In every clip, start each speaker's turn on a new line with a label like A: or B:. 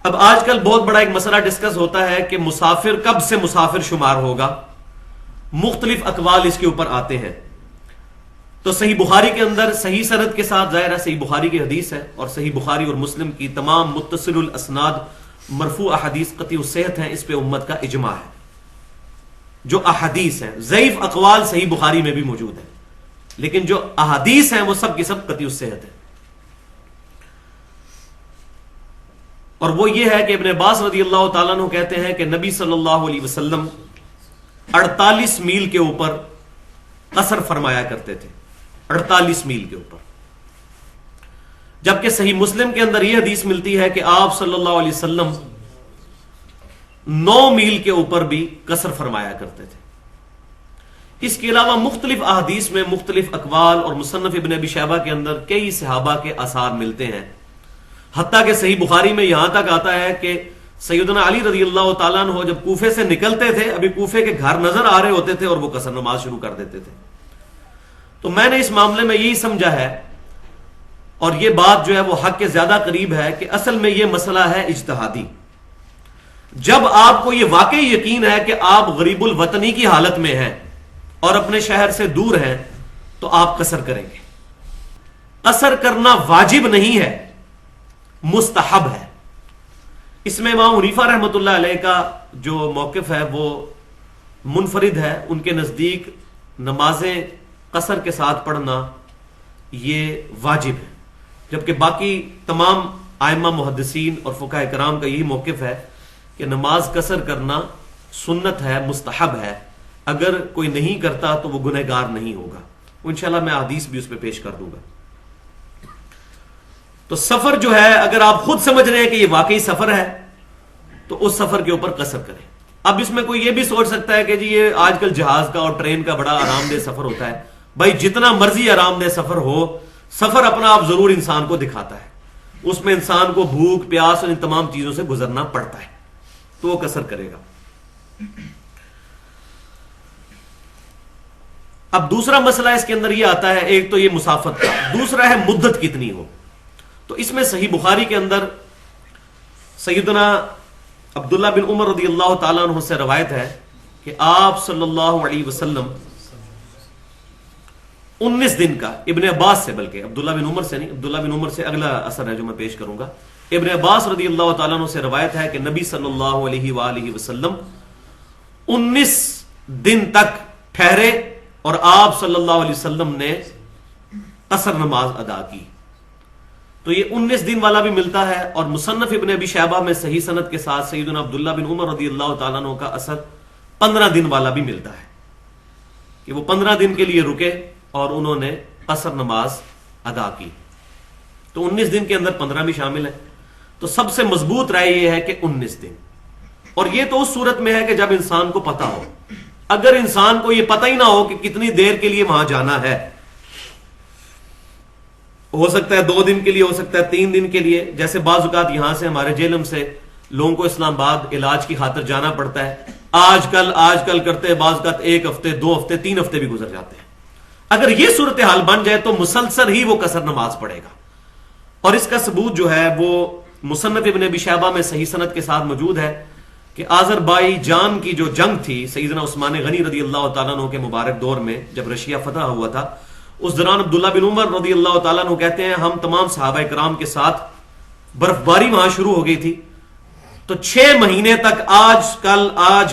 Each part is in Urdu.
A: اب آج کل بہت بڑا ایک مسئلہ ڈسکس ہوتا ہے کہ مسافر کب سے مسافر شمار ہوگا، مختلف اقوال اس کے اوپر آتے ہیں. تو صحیح بخاری کے اندر صحیح سند کے ساتھ، ظاہر ہے صحیح بخاری کی حدیث ہے، اور صحیح بخاری اور مسلم کی تمام متصل الاسناد مرفوع احادیث قطعی الصحت ہیں، اس پہ امت کا اجماع ہے. جو احادیث ہیں، ضعیف اقوال صحیح بخاری میں بھی موجود ہیں، لیکن جو احادیث ہیں وہ سب کی سب قطعی الصحت ہیں. اور وہ یہ ہے کہ ابن عباس رضی اللہ تعالیٰ عنہ کہتے ہیں کہ نبی صلی اللہ علیہ وسلم 48 میل کے اوپر قصر فرمایا کرتے تھے، 48 میل کے اوپر. جبکہ صحیح مسلم کے اندر یہ حدیث ملتی ہے کہ آپ صلی اللہ علیہ وسلم 9 میل کے اوپر بھی قصر فرمایا کرتے تھے. اس کے علاوہ مختلف احادیث میں مختلف اقوال، اور مصنف ابن ابی شیبہ کے اندر کئی صحابہ کے آثار ملتے ہیں. حتیٰ کہ صحیح بخاری میں یہاں تک آتا ہے کہ سیدنا علی رضی اللہ تعالیٰ عنہ جب کوفے سے نکلتے تھے، ابھی کوفے کے گھر نظر آ رہے ہوتے تھے اور وہ قصر نماز شروع کر دیتے تھے. تو میں نے اس معاملے میں یہی سمجھا ہے، اور یہ بات جو ہے وہ حق کے زیادہ قریب ہے، کہ اصل میں یہ مسئلہ ہے اجتہادی. جب آپ کو یہ واقعی یقین ہے کہ آپ غریب الوطنی کی حالت میں ہیں اور اپنے شہر سے دور ہیں، تو آپ قصر کریں گے. قصر کرنا واجب نہیں ہے، مستحب ہے. اس میں امام حنیفہ رحمۃ اللہ علیہ کا جو موقف ہے وہ منفرد ہے. ان کے نزدیک نمازیں قصر کے ساتھ پڑھنا یہ واجب ہے، جبکہ باقی تمام ائمہ محدثین اور فقہاء کرام کا یہی موقف ہے کہ نماز قصر کرنا سنت ہے، مستحب ہے. اگر کوئی نہیں کرتا تو وہ گنہگار نہیں ہوگا. انشاءاللہ میں حدیث بھی اس پہ پیش کر دوں گا. تو سفر جو ہے، اگر آپ خود سمجھ رہے ہیں کہ یہ واقعی سفر ہے تو اس سفر کے اوپر قصر کریں. اب اس میں کوئی یہ بھی سوچ سکتا ہے کہ جی یہ آج کل جہاز کا اور ٹرین کا بڑا آرام دہ سفر ہوتا ہے. بھائی جتنا مرضی آرام دہ سفر ہو، سفر اپنا آپ ضرور انسان کو دکھاتا ہے. اس میں انسان کو بھوک پیاس اور ان تمام چیزوں سے گزرنا پڑتا ہے، تو وہ قصر کرے گا. اب دوسرا مسئلہ اس کے اندر یہ آتا ہے، ایک تو یہ مسافت کا، دوسرا ہے مدت کتنی ہو. تو اس میں صحیح بخاری کے اندر سیدنا عبداللہ بن عمر رضی اللہ تعالیٰ عنہ سے روایت ہے کہ آپ صلی اللہ علیہ وسلم 19 دن کا، ابن عباس سے، بلکہ عبداللہ بن عمر سے نہیں، عبداللہ بن عمر سے اگلا اثر ہے جو میں پیش کروں گا. ابن عباس رضی اللہ تعالیٰ عنہ سے روایت ہے کہ نبی صلی اللہ علیہ وآلہ وسلم 19 دن تک ٹھہرے اور آپ صلی اللہ علیہ وسلم نے قصر نماز ادا کی. تو یہ 19 دن والا بھی ملتا ہے، اور مصنف ابن ابی شیبہ میں صحیح سند کے ساتھ سیدنا عبداللہ بن عمر رضی اللہ تعالیٰ عنہ کا اثر 15 دن والا بھی ملتا ہے کہ وہ 15 دن کے لیے رکے اور انہوں نے قصر نماز ادا کی. تو 19 دن کے اندر 15 بھی شامل ہے. تو سب سے مضبوط رائے یہ ہے کہ 19 دن. اور یہ تو اس صورت میں ہے کہ جب انسان کو پتا ہو. اگر انسان کو یہ پتہ ہی نہ ہو کہ کتنی دیر کے لیے وہاں جانا ہے، ہو سکتا ہے 2 دن کے لیے، ہو سکتا ہے 3 دن کے لیے. جیسے بعض اوقات یہاں سے ہمارے جیلم سے لوگوں کو اسلام آباد علاج کی خاطر جانا پڑتا ہے. آج کل کرتے بعض اوقات 1 ہفتے 2 ہفتے 3 ہفتے بھی گزر جاتے ہیں. اگر یہ صورتحال بن جائے تو مسلسل ہی وہ قصر نماز پڑھے گا. اور اس کا ثبوت جو ہے وہ مصنف ابن ابی شیبہ میں صحیح سند کے ساتھ موجود ہے کہ آذربائیجان کی جو جنگ تھی سیدنا عثمان غنی رضی اللہ تعالیٰ عنہ کے مبارک دور میں، جب رشیا فتح ہوا تھا، اس دوران عبداللہ بن عمر رضی اللہ تعالیٰ عنہ کہتے ہیں ہم تمام صحابہ کرام کے ساتھ برف باری وہاں شروع ہو گئی تھی. تو 6 مہینے تک آج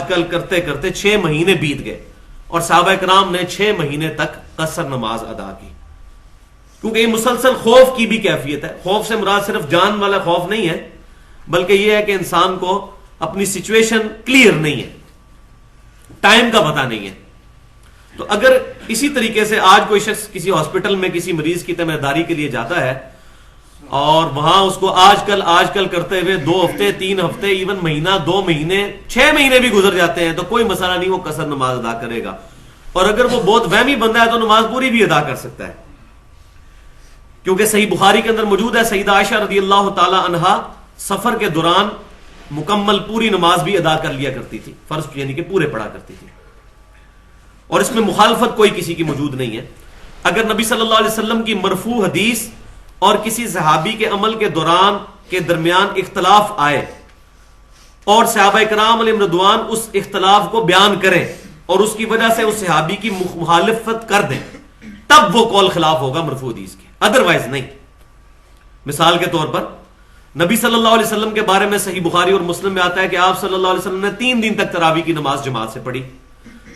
A: کل کرتے کرتے 6 مہینے بیت گئے اور صحابہ کرام نے 6 مہینے تک قصر نماز ادا کی. کیونکہ یہ مسلسل خوف کی بھی کیفیت ہے. خوف سے مراد صرف جان والا خوف نہیں ہے، بلکہ یہ ہے کہ انسان کو اپنی سچویشن کلیئر نہیں ہے، ٹائم کا پتہ نہیں ہے. تو اگر اسی طریقے سے آج کوئی شخص کسی ہاسپٹل میں کسی مریض کی تیمارداری کے لیے جاتا ہے اور وہاں اس کو آج کل کرتے ہوئے 2 ہفتے 3 ہفتے ایون مہینہ 2 مہینے 6 مہینے بھی گزر جاتے ہیں، تو کوئی مسئلہ نہیں، وہ قصر نماز ادا کرے گا. اور اگر وہ بہت وہمی بندہ ہے تو نماز پوری بھی ادا کر سکتا ہے. کیونکہ صحیح بخاری کے اندر موجود ہے سیدہ عائشہ رضی اللہ تعالی عنہا سفر کے دوران مکمل پوری نماز بھی ادا کر لیا کرتی تھی، فرض یعنی کہ پورے پڑھا کرتی تھی. اور اس میں مخالفت کوئی کسی کی موجود نہیں ہے. اگر نبی صلی اللہ علیہ وسلم کی مرفوع حدیث اور کسی صحابی کے عمل کے دوران کے درمیان اختلاف آئے اور صحابہ کرام علیہم رضوان اس اختلاف کو بیان کریں اور اس کی وجہ سے اس صحابی کی مخالفت کر دیں، تب وہ قول خلاف ہوگا مرفوع حدیث کے، ادروائز نہیں۔ مثال کے طور پر نبی صلی اللہ علیہ وسلم کے بارے میں صحیح بخاری اور مسلم میں آتا ہے کہ آپ صلی اللہ علیہ وسلم نے 3 دن تک تراویح کی نماز جماعت سے پڑھی،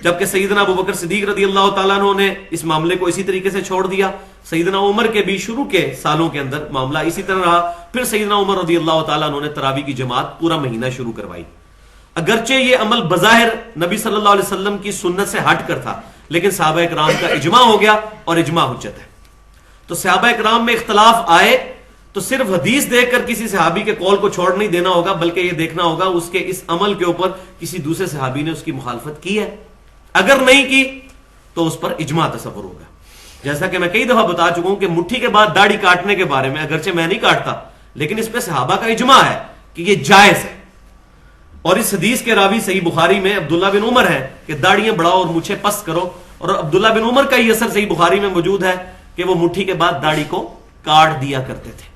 A: جبکہ سیدنا ابو بکر صدیق رضی اللہ تعالیٰ عنہ نے اس معاملے کو اسی طریقے سے چھوڑ دیا۔ سیدنا عمر کے بھی شروع کے سالوں کے اندر معاملہ اسی طرح رہا، پھر سیدنا عمر رضی اللہ تعالیٰ عنہ نے تراویح کی جماعت پورا مہینہ شروع کروائی۔ اگرچہ یہ عمل بظاہر نبی صلی اللہ علیہ وسلم کی سنت سے ہٹ کر تھا، لیکن صحابہ کرام کا اجماع ہو گیا اور اجماع حجت ہے۔ تو صحابہ کرام میں اختلاف آئے تو صرف حدیث دیکھ کر کسی صحابی کے قول کو چھوڑ نہیں دینا ہوگا، بلکہ یہ دیکھنا ہوگا اس کے اس عمل کے اوپر کسی دوسرے صحابی نے اس کی مخالفت کی ہے، اگر نہیں کی تو اس پر اجماع تصور ہوگا۔ جیسا کہ میں کئی دفعہ بتا چکا ہوں کہ مٹھی کے بعد داڑھی کاٹنے کے بارے میں اگرچہ میں نہیں کاٹتا، لیکن اس پہ صحابہ کا اجماع ہے کہ یہ جائز ہے، اور اس حدیث کے راوی صحیح بخاری میں عبداللہ بن عمر ہے کہ داڑیاں بڑھاؤ اور مونچھیں پس کرو، اور عبداللہ بن عمر کا یہ اثر صحیح بخاری میں موجود ہے کہ وہ مٹھی کے بعد داڑھی کو کاٹ دیا کرتے تھے۔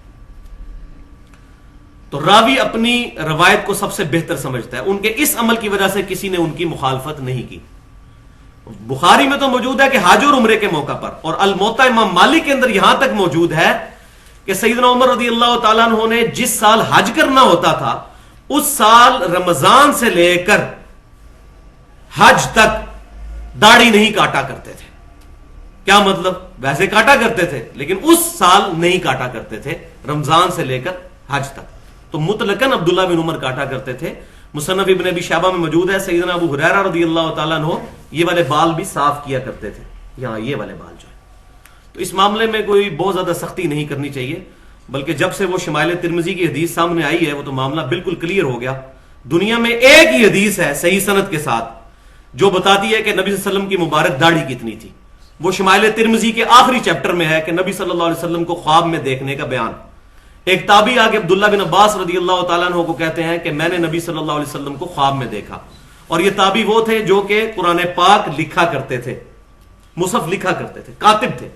A: تو راوی اپنی روایت کو سب سے بہتر سمجھتا ہے، ان کے اس عمل کی وجہ سے کسی نے ان کی مخالفت نہیں کی۔ بخاری میں تو موجود ہے کہ حج اور عمرے کے موقع پر، اور الموطا امام مالک کے اندر یہاں تک موجود ہے کہ سیدنا عمر رضی اللہ تعالیٰ عنہ نے جس سال حج کرنا ہوتا تھا اس سال رمضان سے لے کر حج تک داڑھی نہیں کاٹا کرتے تھے۔ کیا مطلب؟ ویسے کاٹا کرتے تھے لیکن اس سال نہیں کاٹا کرتے تھے، رمضان سے لے کر حج تک۔ تو مطلقاً عبداللہ بن عمر کاٹا کرتے تھے۔ مصنف ابن ابی شیبہ میں موجود ہے سیدنا ابو ہریرہ رضی اللہ تعالیٰ عنہ یہ والے بال بھی صاف کیا کرتے تھے، یہاں یہ والے بال جو ہے۔ تو اس معاملے میں کوئی بہت زیادہ سختی نہیں کرنی چاہیے، بلکہ جب سے وہ شمائل ترمذی کی حدیث سامنے آئی ہے وہ تو معاملہ بالکل کلیئر ہو گیا۔ دنیا میں ایک ہی حدیث ہے صحیح سند کے ساتھ جو بتاتی ہے کہ نبی صلی اللہ علیہ وسلم کی مبارک داڑھی کتنی تھی، وہ شمائل ترمذی کے آخری چیپٹر میں ہے کہ نبی صلی اللہ علیہ وسلم کو خواب میں دیکھنے کا بیان۔ ایک تابعی آگے عبداللہ بن عباس رضی اللہ تعالیٰ عنہ کو کہتے ہیں کہ میں نے نبی صلی اللہ علیہ وسلم کو خواب میں دیکھا، اور یہ تابعی وہ تھے جو کہ قرآن پاک لکھا کرتے تھے، مصحف لکھا کرتے تھے، کاتب تھے۔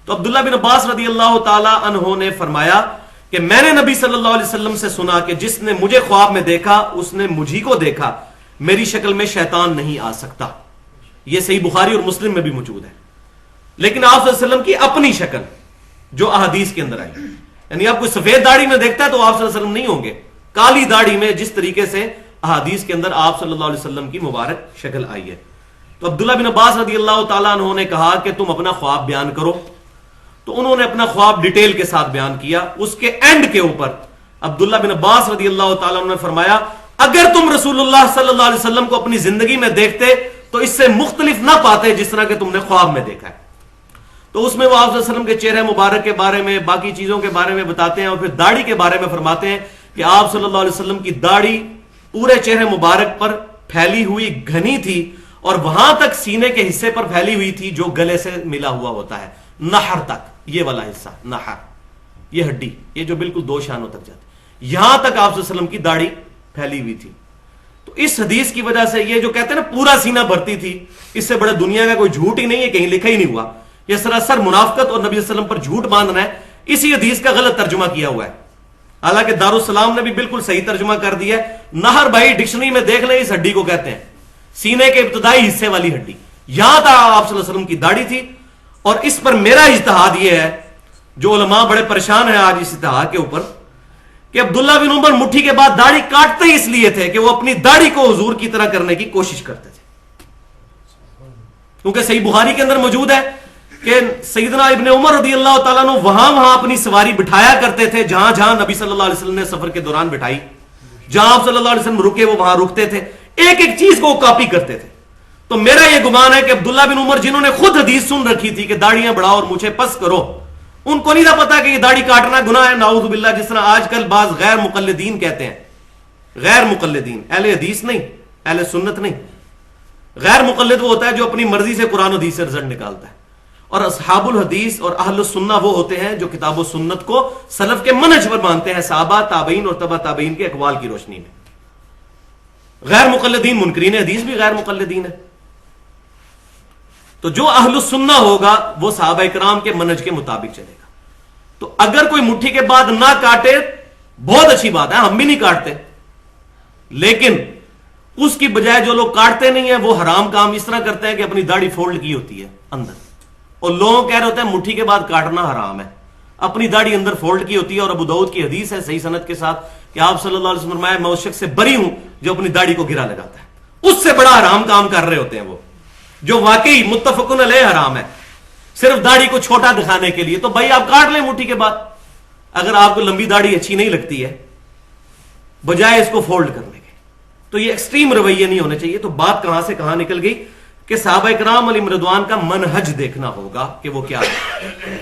A: تو عبداللہ بن عباس رضی اللہ تعالیٰ عنہ نے فرمایا کہ میں نے نبی صلی اللہ علیہ وسلم سے سنا کہ جس نے مجھے خواب میں دیکھا اس نے مجھی کو دیکھا، میری شکل میں شیطان نہیں آ سکتا۔ یہ صحیح بخاری اور مسلم میں بھی موجود ہے۔ لیکن آپ صلی اللہ علیہ وسلم کی اپنی شکل جو احادیث کے اندر آئی، یعنی آپ کوئی سفید داڑھی میں دیکھتا ہے تو آپ صلی اللہ علیہ وسلم نہیں ہوں گے، کالی داڑھی میں جس طریقے سے احادیث کے اندر آپ صلی اللہ علیہ وسلم کی مبارک شکل آئی ہے۔ تو عبداللہ بن عباس رضی اللہ تعالیٰ عنہ نے کہا کہ تم اپنا خواب بیان کرو، تو انہوں نے اپنا خواب ڈیٹیل کے ساتھ بیان کیا۔ اس کے اینڈ کے اوپر عبداللہ بن عباس رضی اللہ تعالیٰ عنہ نے فرمایا اگر تم رسول اللہ صلی اللہ علیہ وسلم کو اپنی زندگی میں دیکھتے تو اس سے مختلف نہ پاتے جس طرح کہ تم نے خواب میں دیکھا ہے۔ تو اس میں وہ آپ صلی اللہ علیہ وسلم کے چہرے مبارک کے بارے میں، باقی چیزوں کے بارے میں بتاتے ہیں، اور پھر داڑھی کے بارے میں فرماتے ہیں کہ آپ صلی اللہ علیہ وسلم کی داڑھی پورے چہرے مبارک پر پھیلی ہوئی گھنی تھی، اور وہاں تک سینے کے حصے پر پھیلی ہوئی تھی جو گلے سے ملا ہوا ہوتا ہے، نحر تک، یہ والا حصہ نحر، یہ ہڈی، یہ جو بالکل 2 شانوں تک جاتی، یہاں تک آپ صلی اللہ علیہ وسلم کی داڑھی پھیلی ہوئی تھی۔ تو اس حدیث کی وجہ سے یہ جو کہتے ہیں نا پورا سینہ بھرتی تھی، اس سے بڑے دنیا کا کوئی جھوٹ ہی نہیں ہے، کہیں لکھا ہی نہیں ہوا۔ یہ سراسر منافقت اور نبی صلی اللہ علیہ وسلم پر جھوٹ باندھنا ہے۔ اسی حدیث کا غلط ترجمہ کیا ہوا ہے، حالانکہ دارالسلام نے بھی بالکل صحیح ترجمہ کر دیا ہے۔ نہر بھائی ڈکشنری میں دیکھ لیں، اس ہڈی کو کہتے ہیں سینے کے ابتدائی حصے والی ہڈی، یہاں تک آپ صلی اللہ علیہ وسلم کی داڑھی تھی۔ اور اس پر میرا اجتہاد یہ ہے، جو علماء بڑے پریشان ہیں آج اس اجتہاد کے اوپر، کہ عبداللہ بن عمر مٹھی کے بعد داڑھی کاٹتے ہی اس لیے تھے کہ وہ اپنی داڑھی کو حضور کی طرح کرنے کی کوشش کرتے تھے، کیونکہ صحیح بخاری کے اندر موجود ہے کہ سیدنا ابن عمر رضی اللہ تعالیٰ عنہ وہاں اپنی سواری بٹھایا کرتے تھے جہاں جہاں نبی صلی اللہ علیہ وسلم نے سفر کے دوران بٹھائی، جہاں آپ صلی اللہ علیہ وسلم رکے وہ وہاں رکتے تھے، ایک ایک چیز کو کاپی کرتے تھے۔ تو میرا یہ گمان ہے کہ عبداللہ بن عمر جنہوں نے خود حدیث سن رکھی تھی کہ داڑیاں بڑھاؤ اور مجھے پس کرو، ان کو نہیں تھا پتا کہ یہ داڑھی کاٹنا گناہ ہے، نعوذ باللہ، جس طرح آج کل بعض غیر مقلدین کہتے ہیں۔ غیر مقلدین، اہل حدیث نہیں، اہل سنت نہیں۔ غیر مقلد وہ ہوتا ہے جو اپنی مرضی سے قرآن و حدیث سے رزلٹ نکالتا ہے، اور اصحاب الحدیث اور اہل السنہ وہ ہوتے ہیں جو کتاب و سنت کو سلف کے منہج پر مانتے ہیں، صحابہ، تابعین اور تبع تابعین کے اقوال کی روشنی میں۔ غیر مقلدین منکرین حدیث بھی غیر مقلدین ہے۔ تو جو اہل السنہ ہوگا وہ صحابہ کرام کے منہج کے مطابق چلے گا۔ تو اگر کوئی مٹھی کے بعد نہ کاٹے بہت اچھی بات ہے, ہم بھی نہیں کاٹتے, لیکن اس کی بجائے جو لوگ کاٹتے نہیں ہیں وہ حرام کام اس طرح کرتے ہیں کہ اپنی داڑھی فولڈ کی ہوتی ہے اندر, اور لوگ کہہ رہے ہوتے ہیں مٹھی کے بعد کاٹنا حرام ہے, اپنی داڑھی اندر فولڈ کی ہوتی ہے. اور ابو داؤد کی حدیث ہے صحیح سند کے ساتھ کہ آپ صلی اللہ علیہ وسلم فرمایا میں اس شخص سے بری ہوں جو اپنی داڑھی کو گرا لگاتا ہے. اس سے بڑا حرام کام کر رہے ہوتے ہیں وہ, جو واقعی متفقن علیہ حرام ہے, صرف داڑھی کو چھوٹا دکھانے کے لیے. تو بھائی آپ کاٹ لیں مٹھی کے بعد, اگر آپ کو لمبی داڑھی اچھی نہیں لگتی ہے بجائے اس کو فولڈ کرنے کے. تو یہ ایکسٹریم رویے نہیں ہونے چاہیے. تو بات کہاں سے کہاں نکل گئی کہ صحابہ کرام علیہم رضوان کا منہج دیکھنا ہوگا کہ وہ کیا ہے.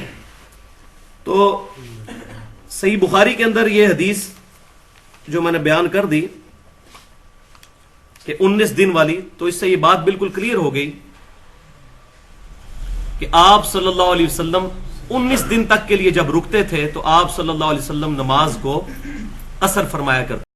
A: تو صحیح بخاری کے اندر یہ حدیث جو میں نے بیان کر دی کہ 19 دن والی, تو اس سے یہ بات بالکل کلیئر ہو گئی کہ آپ صلی اللہ علیہ وسلم 19 دن تک کے لیے جب رکتے تھے تو آپ صلی اللہ علیہ وسلم نماز کو قصر فرمایا کرتے